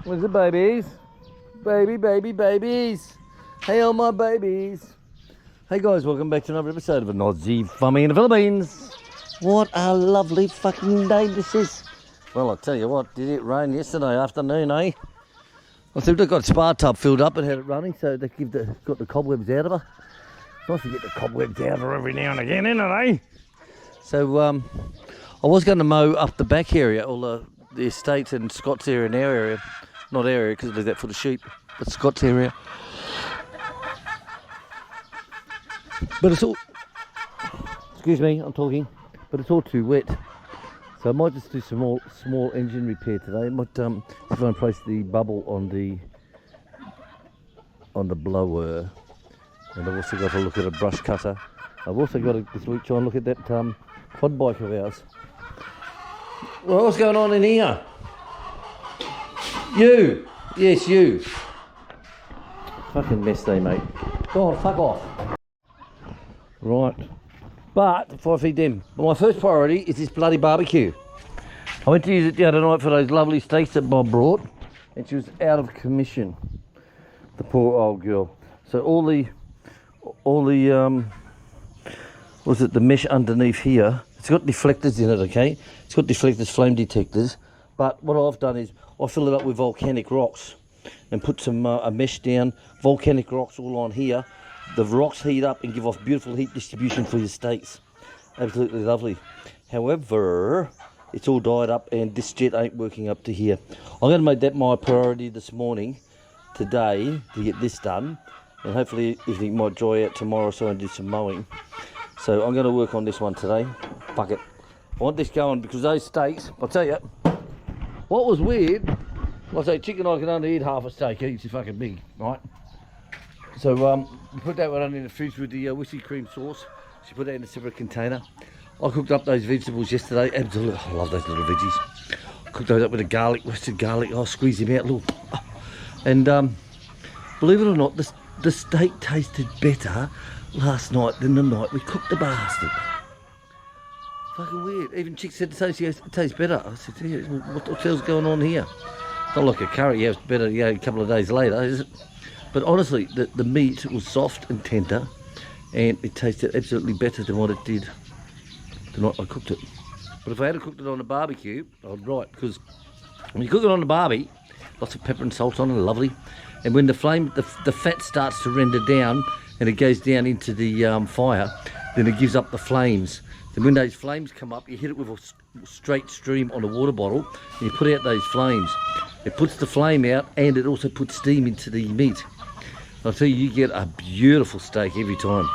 Where's the babies? Babies. Hey, all my babies. Hey guys, welcome back to another episode of an Aussie Farming in the Philippines. What a lovely fucking day this is. Well, I'll tell you what, did it rain yesterday afternoon, eh? I think they've got a spa tub filled up and had it running, so they got the cobwebs out of her. It's nice to get the cobwebs out of her every now and again, isn't it, eh? So, I was going to mow up the back area, all the estate and Scott's area and our area. Not our area, because I do that for the sheep, but Scott's area. But it's all... Excuse me, I'm talking. But it's all too wet. So I might just do some small engine repair today. I might see if I can place the bubble on the blower. And I've also got to look at a brush cutter. I've also got to this week try and look at that quad bike of ours. Well, what's going on in here? You! Yes, you! Fucking mess day, mate. Go on, fuck off. Right. But, before I feed them, my first priority is this bloody barbecue. I went to use it the other night for those lovely steaks that Bob brought, and she was out of commission. The poor old girl. So all the the mesh underneath here, it's got deflectors in it, okay? It's got deflectors, flame detectors. But what I've done is I fill it up with volcanic rocks and put some a mesh down, volcanic rocks all on here. The rocks heat up and give off beautiful heat distribution for your steaks. Absolutely lovely. However, it's all dyed up and this jet ain't working up to here. I'm going to make that my priority this morning, today, to get this done. And hopefully everything might dry out tomorrow so I can do some mowing. So I'm going to work on this one today. Fuck it. I want this going because those steaks, I'll tell you, what was weird, like I say, chicken I can only eat half a steak, it's fucking big, right? So we put that one in the fridge with the whiskey cream sauce. She put that in a separate container. I cooked up those vegetables yesterday, absolutely, I love those little veggies. I cooked those up with the garlic, roasted garlic, I'll squeeze them out a little. And believe it or not, the steak tasted better last night than the night we cooked the bastard. Fucking weird. Even Chick said it tastes better. I said, yeah, what the hell's going on here? Not like a curry, yeah, it's better a couple of days later, is it? But honestly, the meat was soft and tender, and it tasted absolutely better than what it did the night I cooked it. But if I had cooked it on a barbecue, I'd right, because when you cook it on the barbie, lots of pepper and salt on it, lovely. And when the fat starts to render down, and it goes down into the fire, then it gives up the flames. Then when those flames come up, you hit it with a straight stream on a water bottle, and you put out those flames. It puts the flame out, and it also puts steam into the meat. I'll tell you, you get a beautiful steak every time.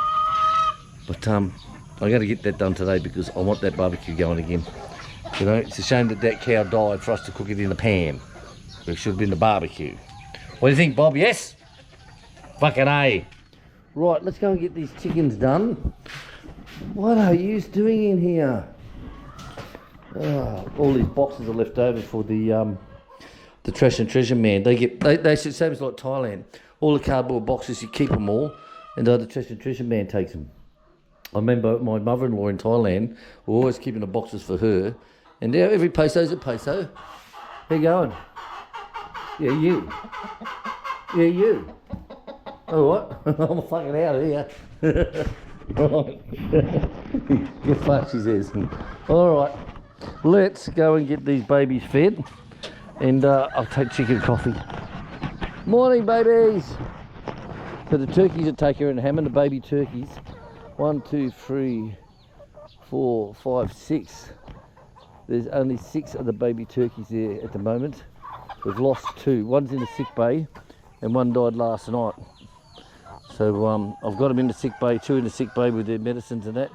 But I'm going to get that done today because I want that barbecue going again. You know, it's a shame that cow died for us to cook it in the pan. It should have been the barbecue. What do you think, Bob? Yes? Fucking A. Right, let's go and get these chickens done. What are you doing in here? Oh, all these boxes are left over for the trash and treasure man. They said same as like Thailand. All the cardboard boxes, you keep them all, and the trash and treasure man takes them. I remember my mother-in-law in Thailand, we're always keeping the boxes for her, and now every peso's a peso. How you going? Yeah, you. Yeah, you. Oh, what? I'm fucking out of here. Get fucked, she says. Alright, let's go and get these babies fed, and I'll take chicken coffee. Morning, babies! So the turkeys are taken and Hammond, the baby turkeys. 1, 2, 3, 4, 5, 6. There's only 6 of the baby turkeys there at the moment. We've lost 2. One's in the sick bay and one died last night. So I've got them in the sick bay, 2 in the sick bay with their medicines and that.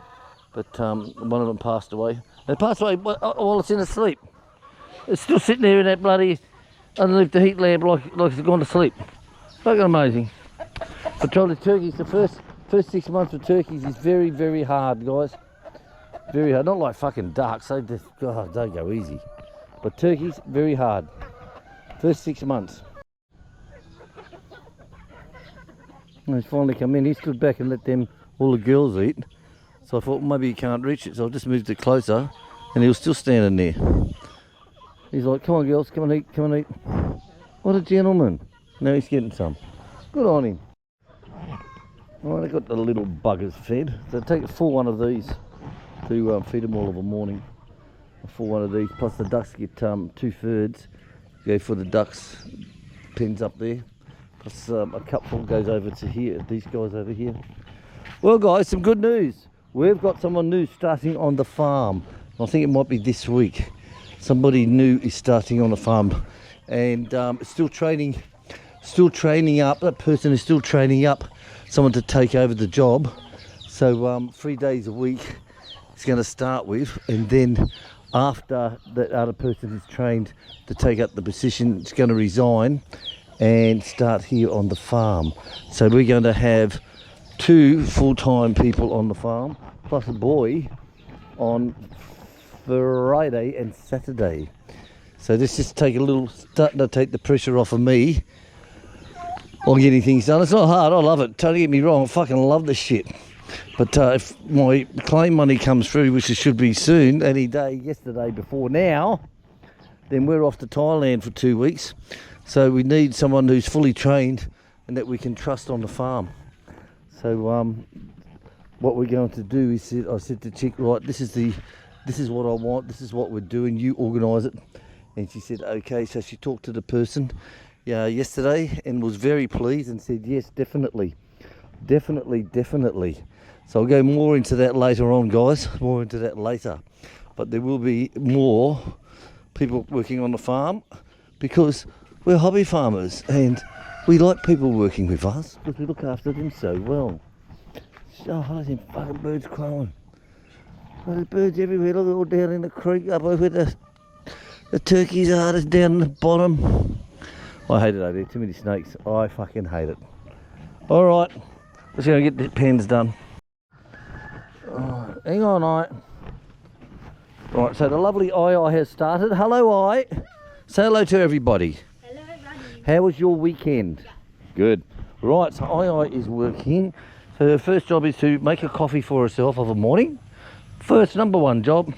But one of them passed away. They passed away while it's in a sleep. It's still sitting there in that bloody underneath the heat lamp like it's gone to sleep. Fucking amazing. But trying the turkeys, the first 6 months of turkeys is very, very hard, guys. Very hard. Not like fucking ducks, they go easy. But turkeys, very hard. First 6 months. And he's finally come in. He stood back and let all the girls eat. So I thought maybe he can't reach it, so I just moved it closer, and he was still standing there. He's like, come on girls, come and eat, come and eat. What a gentleman. Now he's getting some. Good on him. Right, I got the little buggers fed. So take a full one of these to feed them all of a morning. A full one of these, plus the ducks get 2/3. Go for the ducks pens up there. Plus a cupful goes over to here, these guys over here. Well guys, some good news. We've got someone new starting on the farm. I think it might be this week. Somebody new is starting on the farm. And still training up. That person is still training up someone to take over the job. So 3 days a week it's going to start with, and then after that other person is trained to take up the position, it's going to resign and start here on the farm. So we're going to have 2 full-time people on the farm plus a boy on Friday and Saturday. So this just starting to take the pressure off of me on getting things done. It's not hard, I love it. Don't get me wrong, I fucking love this shit. But if my claim money comes through, which it should be soon, any day, yesterday before now, then we're off to Thailand for 2 weeks. So we need someone who's fully trained and that we can trust on the farm. So what we're going to do is, I said to Chick, right, this is what I want, this is what we're doing, you organise it. And she said, okay. So she talked to the person yesterday and was very pleased and said, yes, definitely. So I'll go more into that later on, guys, more into that later. But there will be more people working on the farm because we're hobby farmers and we like people working with us because we look after them so well. Oh, look at them fucking birds crowing. There's birds everywhere, look, all down in the creek up over the turkeys are just down the bottom. I hate it over there, too many snakes. I fucking hate it. Alright, let's go get the pens done. Hang on, I. Right, so the lovely I has started. Hello, I. Say hello to everybody. Hello, everybody. How was your weekend? Yeah. Good. Right, so I is working. So her first job is to make a coffee for herself of a morning. First, number 1 job.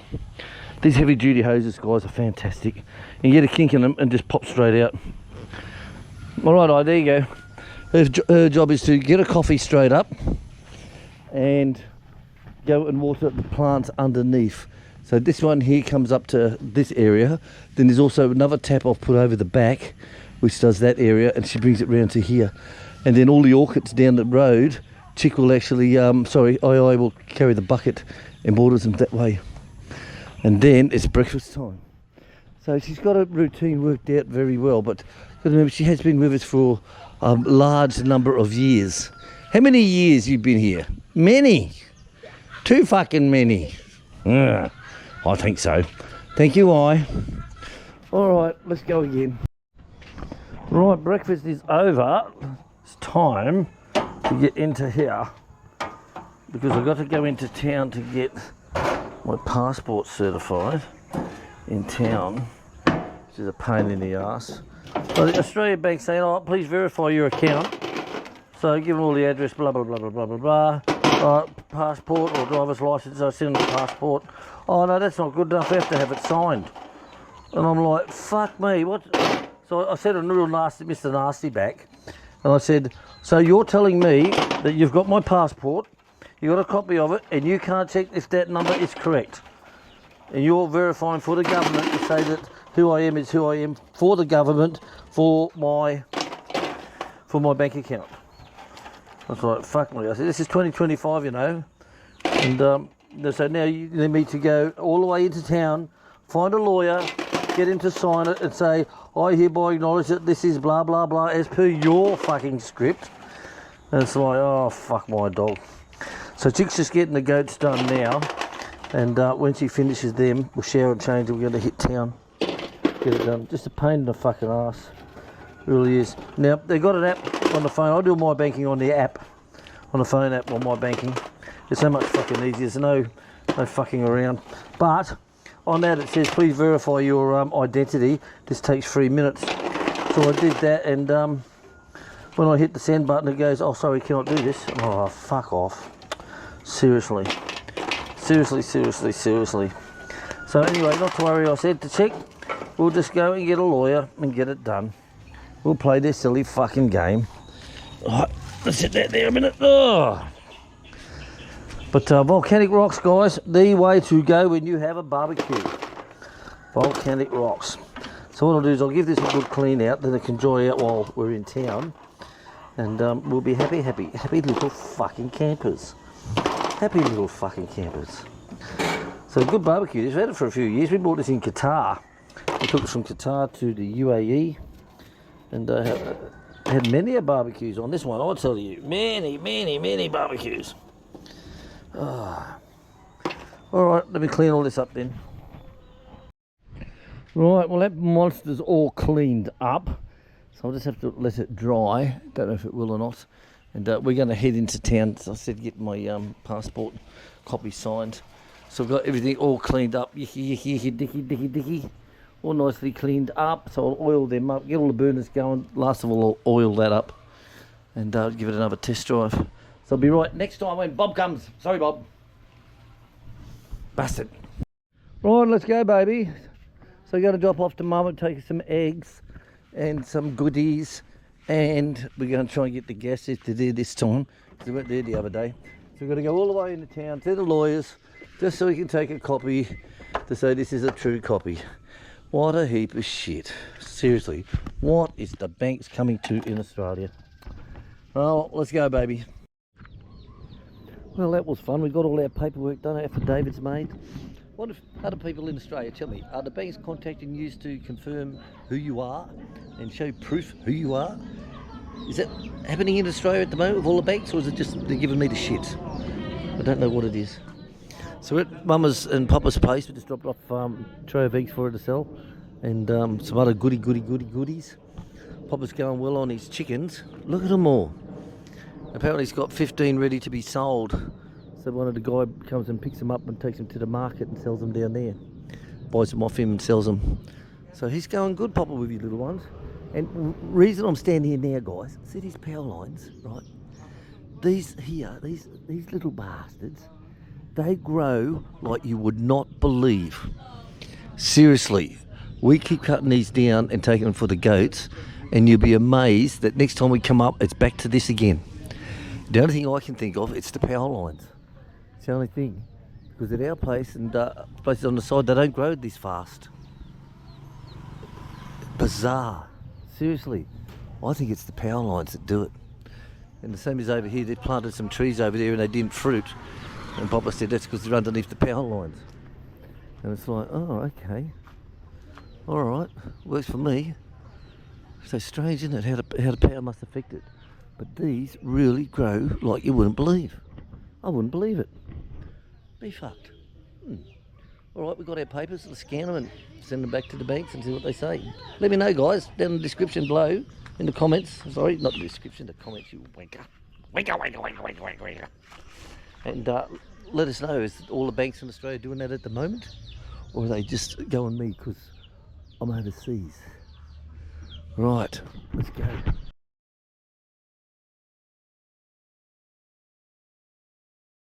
These heavy duty hoses, guys, are fantastic. You can get a kink in them and just pop straight out. Alright, there you go. Her job is to get a coffee straight up and go and water the plants underneath. So this one here comes up to this area. Then there's also another tap I've put over the back, which does that area, and she brings it round to here. And then all the orchids down the road, Chick will actually, I will carry the bucket and waters them that way. And then it's breakfast time. So she's got a routine worked out very well, but remember, she has been with us for a large number of years. How many years you been here? Many. Too fucking many. I think so. Thank you, I. Alright, let's go again. Right, breakfast is over. It's time to get into here because I've got to go into town to get my passport certified in town, which is a pain in the ass. So the Australia Bank saying, oh, please verify your account. So give them all the address, blah, blah, blah, blah, blah, blah, blah. Passport or driver's license, I send them the passport. Oh no, that's not good enough, I have to have it signed. And I'm like, fuck me, what? So I said a real nasty, Mr. Nasty back. And I said, so you're telling me that you've got my passport, you got a copy of it, and you can't check if that number is correct. And you're verifying for the government to say that who I am is who I am for the government, for my bank account. I was like, fuck me. I said, this is 2025, you know. And they said, now you need me to go all the way into town, find a lawyer, get him to sign it and say, I hereby acknowledge that this is blah, blah, blah, as per your fucking script. And it's like, oh, fuck my dog. So Chick's just getting the goats done now. And when she finishes them, we'll shower and change and we're going to hit town. Get it done. Just a pain in the fucking ass. It really is. Now, they've got an app on the phone. I do my banking on the app. On the phone app on my banking. It's so much fucking easier. There's no fucking around. But on that it says, please verify your identity. This takes 3 minutes. So I did that, and when I hit the send button, it goes, oh, sorry, cannot do this. Oh, fuck off. Seriously. Seriously. So anyway, not to worry, I said to Chick, we'll just go and get a lawyer and get it done. we'll play this silly fucking game. Alright, let's sit there a minute. Oh. But volcanic rocks, guys, the way to go when you have a barbecue. Volcanic rocks. So what I'll do is I'll give this a good clean out, then I can dry out while we're in town. And we'll be happy little fucking campers. Happy little fucking campers. So good barbecue. We've had it for a few years. We bought this in Qatar. We took it from Qatar to the UAE. And had many barbecues on this one, I'll tell you. Many barbecues. Oh. Alright, let me clean all this up then. Right, well that monster's all cleaned up. So I'll just have to let it dry. Don't know if it will or not. And we're going to head into town. So I said get my passport copy signed. So I've got everything all cleaned up. Dicky. All nicely cleaned up. So I'll oil them up, get all the burners going. Last of all, I'll oil that up. And give it another test drive. So I'll be right next time when Bob comes. Sorry, Bob. Bastard. Right, let's go, baby. So we're going to drop off to Mum and take some eggs and some goodies, and we're going to try and get the gas if they're there this time, because we weren't there the other day. So we're going to go all the way into town to the lawyers, just so we can take a copy to say this is a true copy. What a heap of shit. Seriously, what is the banks coming to in Australia? Well, let's go, baby. Well, that was fun. We got all our paperwork done, our affidavits made. What if other people in Australia, tell me, are the banks contacting you to confirm who you are and show proof who you are? Is that happening in Australia at the moment with all the banks, or is it just they're giving me the shit? I don't know what it is. So we're at Mama's and Papa's place. We just dropped off a tray of eggs for her to sell, and some other goodies. Papa's going well on his chickens. Look at them all. Apparently he's got 15 ready to be sold. So one of the guy comes and picks them up and takes them to the market and sells them down there. Buys them off him and sells them. So he's going good, Papa, with his little ones. And reason I'm standing here now, guys, see these power lines, right? These here, these little bastards, they grow like you would not believe. Seriously, we keep cutting these down and taking them for the goats, and you'll be amazed that next time we come up, it's back to this again. The only thing I can think of, it's the power lines. It's the only thing. Because at our place and places on the side, they don't grow this fast. Bizarre. Seriously. I think it's the power lines that do it. And the same as over here, they planted some trees over there and they didn't fruit. And Papa said that's because they're underneath the power lines. And it's like, oh, okay. Alright, works for me. So strange, isn't it, how the power must affect it. But these really grow like you wouldn't believe. I wouldn't believe it. Be fucked. Alright, we've got our papers. Let's scan them and send them back to the banks and see what they say. Let me know, guys, down in the description below, in the comments. Sorry, not the description, the comments, you wanker. Wanker. And let us know, is all the banks in Australia doing that at the moment? Or are they just going me because I'm overseas? Right, let's go.